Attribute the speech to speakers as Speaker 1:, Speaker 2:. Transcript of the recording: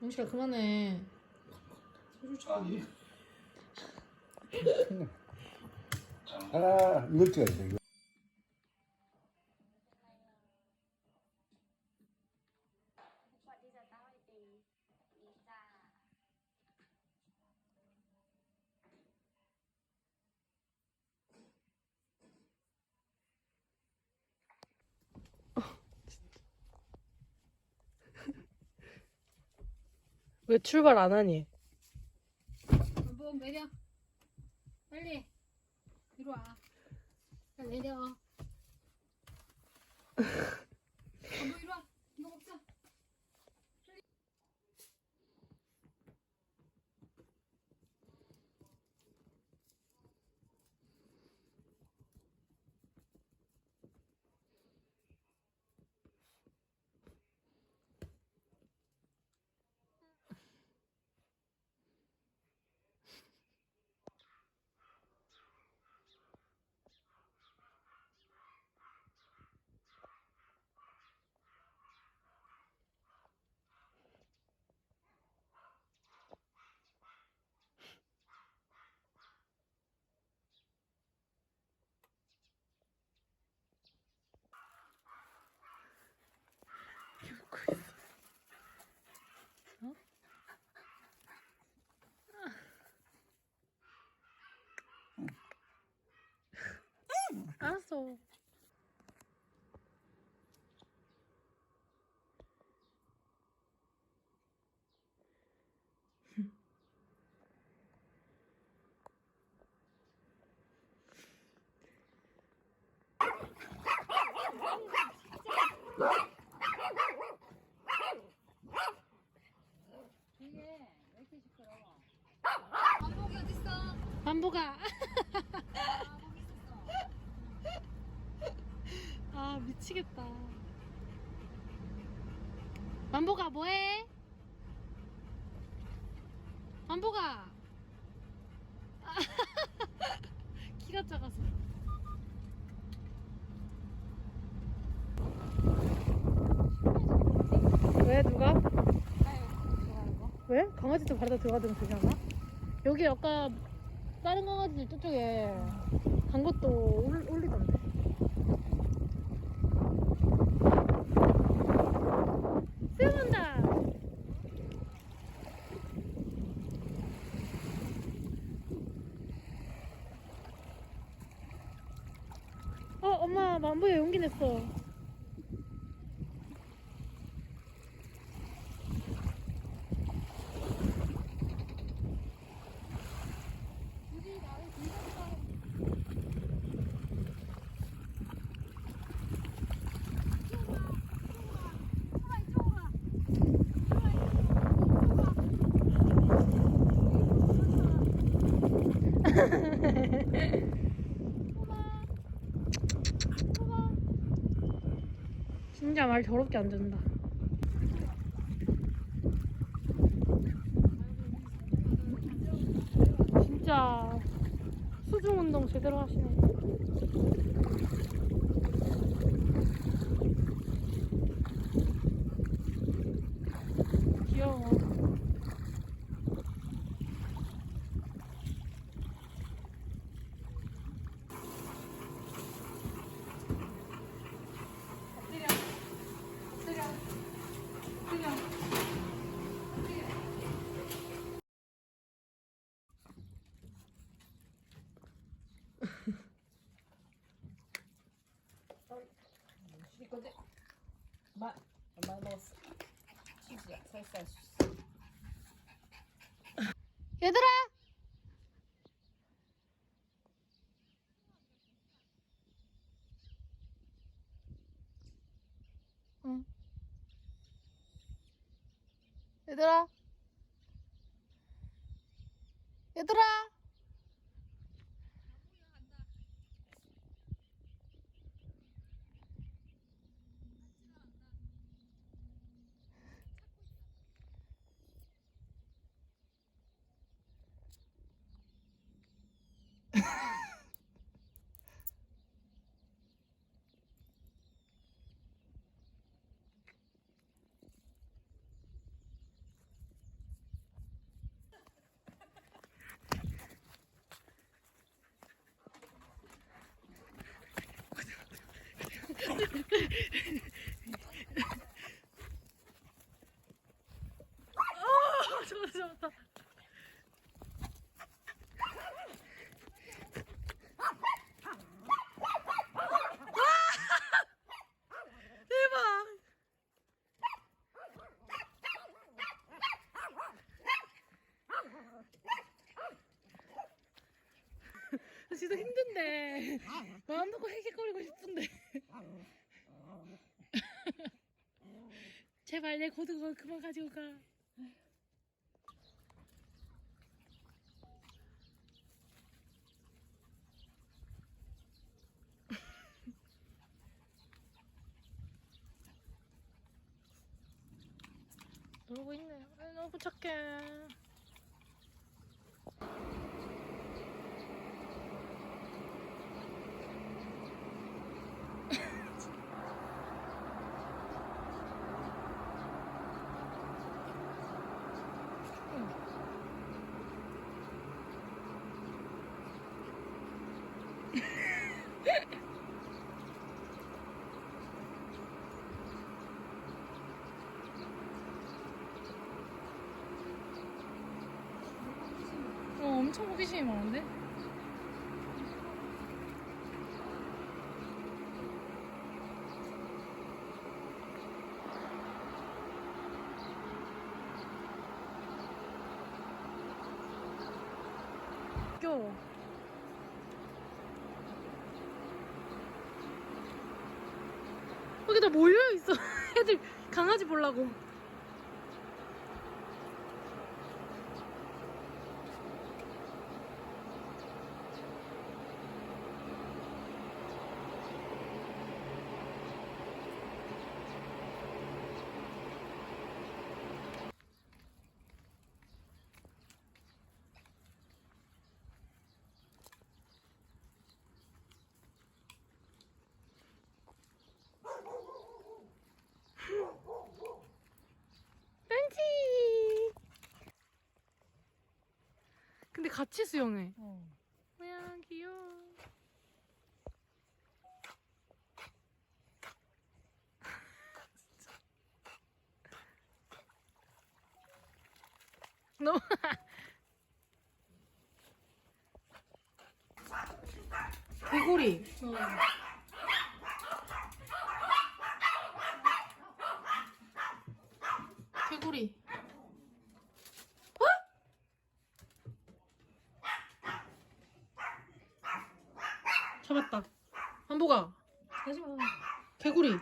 Speaker 1: 영실아 그만해.
Speaker 2: 아니.
Speaker 3: 아, 이거 찍어야 돼, 이거.
Speaker 1: 왜 출발 안 하니?
Speaker 4: 뭐 내려. 빨리. 이리 와. 빨리 내려. 뭐 이리 와. 이거 먹자.
Speaker 1: 알았어.
Speaker 4: 반복이 어딨어?
Speaker 1: 만보가. 아 미치겠다. 만보가 뭐해? 만보가. 키가 작아서. 왜 누가? 왜? 강아지도 바다 들어가면 되지 않아? 여기 아까 다른 강아지들 저쪽에 간 것도 올리던데. 수영한다. 엄마 만보에 용기 냈어. 진짜 말 더럽게 안 듣는다. 진짜 수중 운동 제대로 하시네. 귀여워.
Speaker 5: 거지? 많이 먹었어. 치즈야, 살살.
Speaker 1: 얘들아! 응. 얘들아! 얘들아! 잡았다. 대박. 진짜 힘든데 마음 놓고 헥헥거리고 싶은데 제발 내 고등어 그만 가지고 가. 놀고 있네. 아, 너무 착해. 엄청 호기심이 많은데? 귀여워. 거기다 모여있어. 애들 강아지 보려고. 벤치! 근데 같이 수영해. 뭐야, 귀여워. 진짜. 너무.
Speaker 5: 개구리. 개구리. 잡았다. 한보가.
Speaker 1: 하지마.
Speaker 5: 개구리.